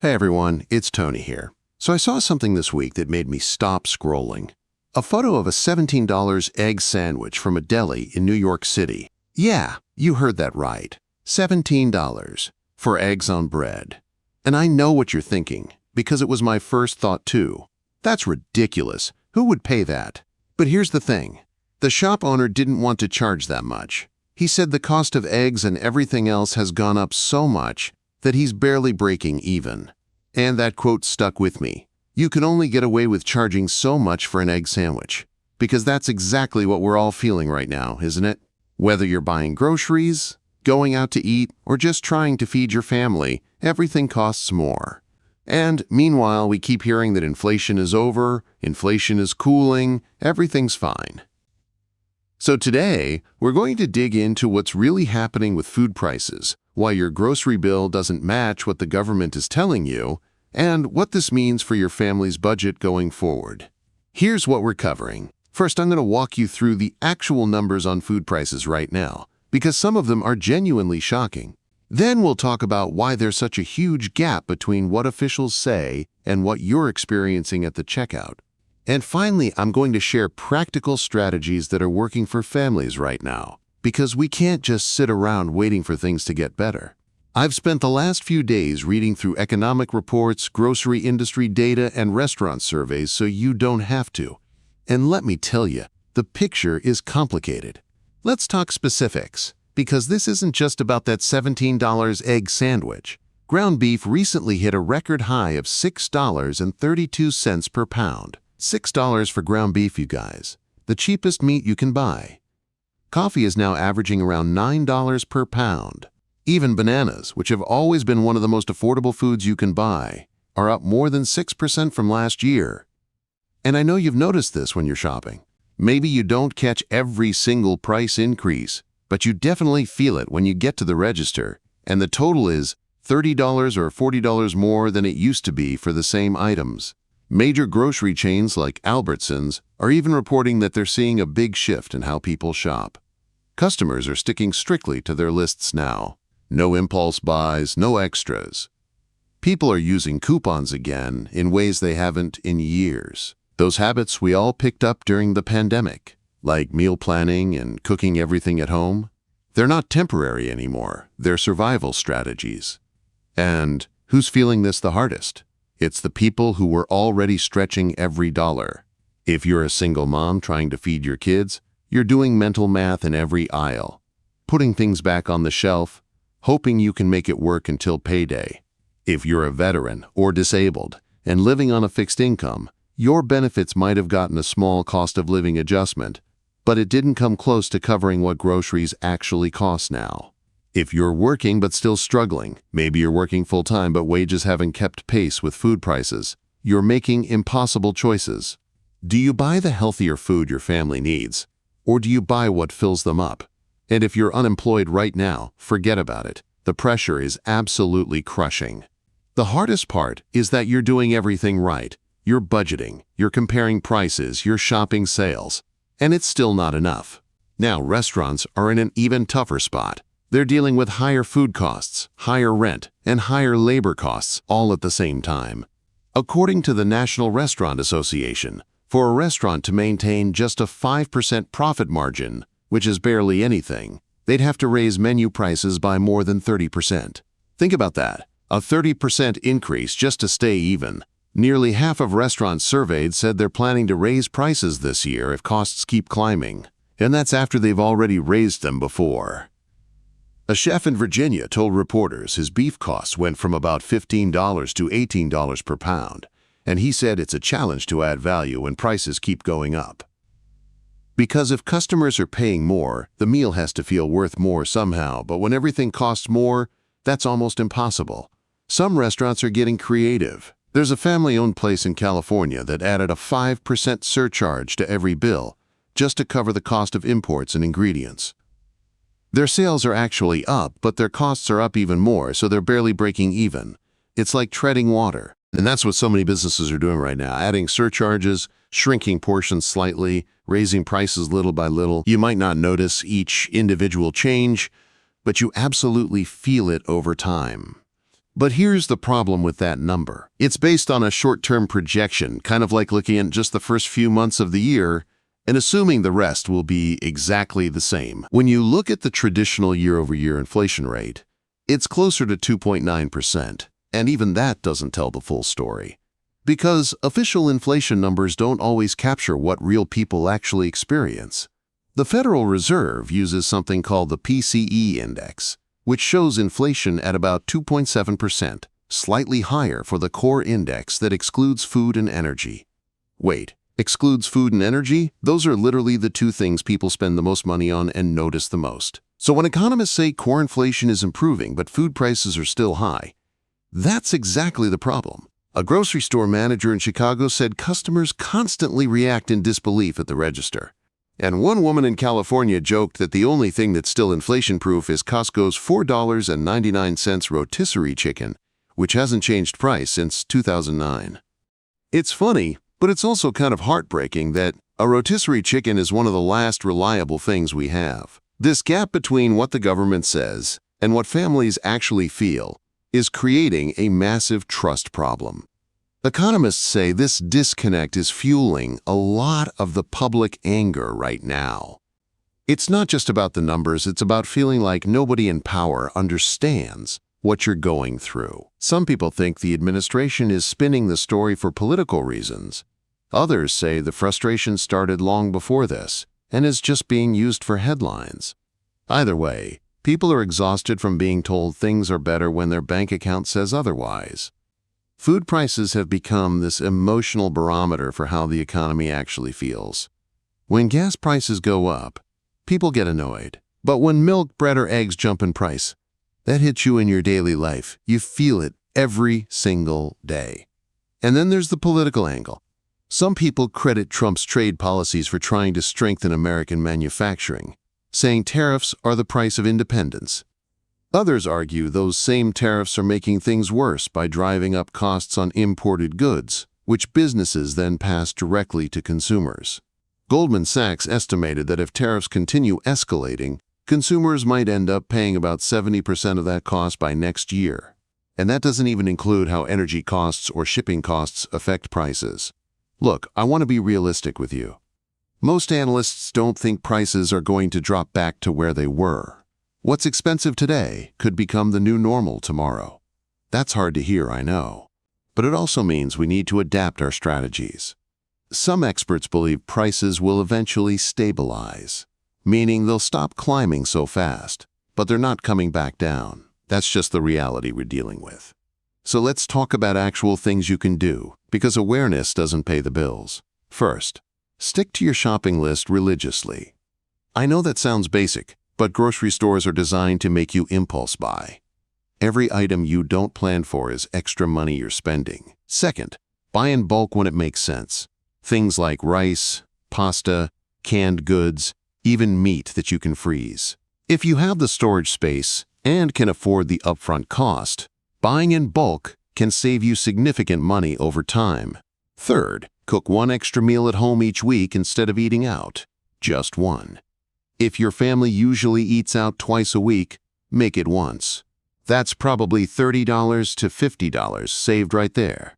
Hey everyone, it's Tony here. So I saw something this week that made me stop scrolling. A photo of a $17 egg sandwich from a deli in New York City. Yeah, you heard that right. $17 for eggs on bread. And I know what you're thinking, because it was my first thought too. That's ridiculous. Who would pay that? But here's the thing. The shop owner didn't want to charge that much. He said the cost of eggs and everything else has gone up so much that he's barely breaking even. And that quote stuck with me. You can only get away with charging so much for an egg sandwich. Because that's exactly what we're all feeling right now, isn't it? Whether you're buying groceries, going out to eat, or just trying to feed your family, everything costs more. And meanwhile, we keep hearing that inflation is over, inflation is cooling, everything's fine. So today, we're going to dig into what's really happening with food prices, why your grocery bill doesn't match what the government is telling you, and what this means for your family's budget going forward. Here's what we're covering. First, I'm going to walk you through the actual numbers on food prices right now, because some of them are genuinely shocking. Then we'll talk about why there's such a huge gap between what officials say and what you're experiencing at the checkout. And finally, I'm going to share practical strategies that are working for families right now, because we can't just sit around waiting for things to get better. I've spent the last few days reading through economic reports, grocery industry data, and restaurant surveys so you don't have to. And let me tell you, the picture is complicated. Let's talk specifics, because this isn't just about that $17 egg sandwich. Ground beef recently hit a record high of $6.32 per pound. $6 for ground beef, you guys. The cheapest meat you can buy. Coffee is now averaging around $9 per pound. Even bananas, which have always been one of the most affordable foods you can buy, are up more than 6% from last year. And I know you've noticed this when you're shopping. Maybe you don't catch every single price increase, but you definitely feel it when you get to the register, and the total is $30 or $40 more than it used to be for the same items. Major grocery chains like Albertsons are even reporting that they're seeing a big shift in how people shop. Customers are sticking strictly to their lists now. No impulse buys, no extras. People are using coupons again in ways they haven't in years. Those habits we all picked up during the pandemic, like meal planning and cooking everything at home, they're not temporary anymore. They're survival strategies. And who's feeling this the hardest? It's the people who were already stretching every dollar. If you're a single mom trying to feed your kids, you're doing mental math in every aisle, putting things back on the shelf, hoping you can make it work until payday. If you're a veteran or disabled and living on a fixed income, your benefits might have gotten a small cost of living adjustment, but it didn't come close to covering what groceries actually cost now. If you're working but still struggling, maybe you're working full-time but wages haven't kept pace with food prices, you're making impossible choices. Do you buy the healthier food your family needs, or do you buy what fills them up? And if you're unemployed right now, forget about it. The pressure is absolutely crushing. The hardest part is that you're doing everything right. You're budgeting, you're comparing prices, you're shopping sales, and it's still not enough. Now restaurants are in an even tougher spot. They're dealing with higher food costs, higher rent, and higher labor costs all at the same time. According to the National Restaurant Association, for a restaurant to maintain just a 5% profit margin, which is barely anything, they'd have to raise menu prices by more than 30%. Think about that, a 30% increase just to stay even. Nearly half of restaurants surveyed said they're planning to raise prices this year if costs keep climbing, and that's after they've already raised them before. A chef in Virginia told reporters his beef costs went from about $15 to $18 per pound, and he said it's a challenge to add value when prices keep going up. Because if customers are paying more, the meal has to feel worth more somehow, but when everything costs more, that's almost impossible. Some restaurants are getting creative. There's a family-owned place in California that added a 5% surcharge to every bill just to cover the cost of imports and ingredients. Their sales are actually up, but their costs are up even more, so they're barely breaking even. It's like treading water. And that's what so many businesses are doing right now, adding surcharges, shrinking portions slightly, raising prices little by little. You might not notice each individual change, but you absolutely feel it over time. But here's the problem with that number. It's based on a short-term projection, kind of like looking at just the first few months of the year and assuming the rest will be exactly the same. When you look at the traditional year-over-year inflation rate, it's closer to 2.9%, and even that doesn't tell the full story. Because official inflation numbers don't always capture what real people actually experience. The Federal Reserve uses something called the PCE index, which shows inflation at about 2.7%, slightly higher for the core index that excludes food and energy. Wait, excludes food and energy? Those are literally the two things people spend the most money on and notice the most. So when economists say core inflation is improving but food prices are still high, that's exactly the problem. A grocery store manager in Chicago said customers constantly react in disbelief at the register. And one woman in California joked that the only thing that's still inflation-proof is Costco's $4.99 rotisserie chicken, which hasn't changed price since 2009. It's funny, but it's also kind of heartbreaking that a rotisserie chicken is one of the last reliable things we have. This gap between what the government says and what families actually feel is creating a massive trust problem. Economists say this disconnect is fueling a lot of the public anger right now. It's not just about the numbers, it's about feeling like nobody in power understands what you're going through. Some people think the administration is spinning the story for political reasons. Others say the frustration started long before this and is just being used for headlines. Either way, people are exhausted from being told things are better when their bank account says otherwise. Food prices have become this emotional barometer for how the economy actually feels. When gas prices go up, people get annoyed. But when milk, bread, or eggs jump in price, that hits you in your daily life. You feel it every single day. And then there's the political angle. Some people credit Trump's trade policies for trying to strengthen American manufacturing, saying tariffs are the price of independence. Others argue those same tariffs are making things worse by driving up costs on imported goods, which businesses then pass directly to consumers. Goldman Sachs estimated that if tariffs continue escalating, consumers might end up paying about 70% of that cost by next year. And that doesn't even include how energy costs or shipping costs affect prices. Look, I want to be realistic with you. Most analysts don't think prices are going to drop back to where they were. What's expensive today could become the new normal tomorrow. That's hard to hear, I know. But it also means we need to adapt our strategies. Some experts believe prices will eventually stabilize, meaning they'll stop climbing so fast, but they're not coming back down. That's just the reality we're dealing with. So let's talk about actual things you can do, because awareness doesn't pay the bills. First, stick to your shopping list religiously. I know that sounds basic, but grocery stores are designed to make you impulse buy. Every item you don't plan for is extra money you're spending. Second, buy in bulk when it makes sense. Things like rice, pasta, canned goods, even meat that you can freeze. If you have the storage space and can afford the upfront cost, buying in bulk can save you significant money over time. Third, cook one extra meal at home each week instead of eating out. Just one. If your family usually eats out twice a week, make it once. That's probably $30 to $50 saved right there.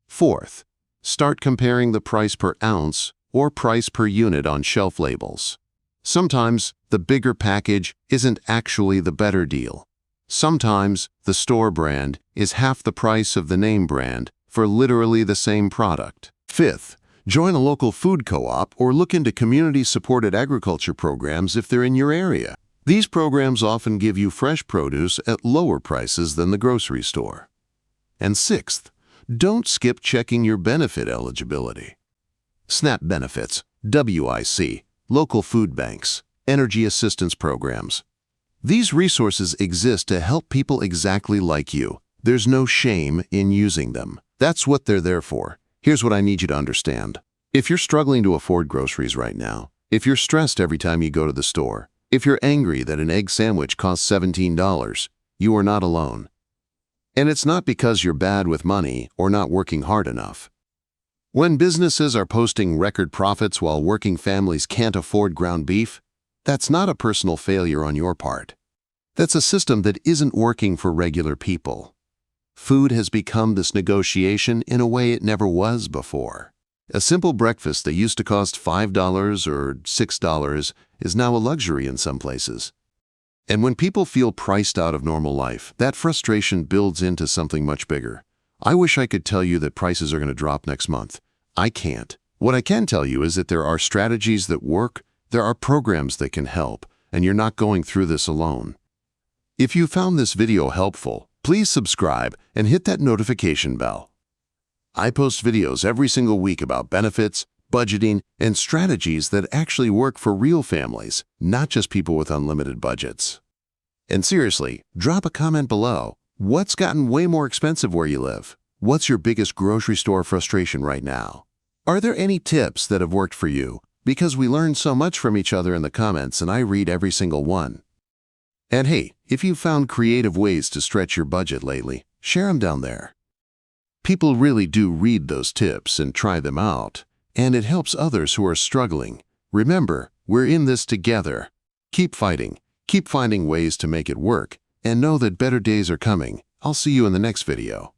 Fourth, start comparing the price per ounce or price per unit on shelf labels. Sometimes the bigger package isn't actually the better deal. Sometimes the store brand is half the price of the name brand for literally the same product. Fifth, join a local food co-op or look into community-supported agriculture programs if they're in your area. These programs often give you fresh produce at lower prices than the grocery store. And sixth, don't skip checking your benefit eligibility. SNAP benefits, WIC, local food banks, energy assistance programs. These resources exist to help people exactly like you. There's no shame in using them. That's what they're there for. Here's what I need you to understand. If you're struggling to afford groceries right now, if you're stressed every time you go to the store, if you're angry that an egg sandwich costs $17, you are not alone. And it's not because you're bad with money or not working hard enough. When businesses are posting record profits while working families can't afford ground beef, that's not a personal failure on your part. That's a system that isn't working for regular people. Food has become this negotiation in a way it never was before. A simple breakfast that used to cost $5 or $6 is now a luxury in some places. And when people feel priced out of normal life, that frustration builds into something much bigger. I wish I could tell you that prices are going to drop next month. I can't. What I can tell you is that there are strategies that work, there are programs that can help, and you're not going through this alone. If you found this video helpful, please subscribe and hit that notification bell. I post videos every single week about benefits, budgeting, and strategies that actually work for real families, not just people with unlimited budgets. And seriously, drop a comment below. What's gotten way more expensive where you live? What's your biggest grocery store frustration right now? Are there any tips that have worked for you? Because we learn so much from each other in the comments and I read every single one. And hey, if you've found creative ways to stretch your budget lately, share them down there. People really do read those tips and try them out, and it helps others who are struggling. Remember, we're in this together. Keep fighting, keep finding ways to make it work, and know that better days are coming. I'll see you in the next video.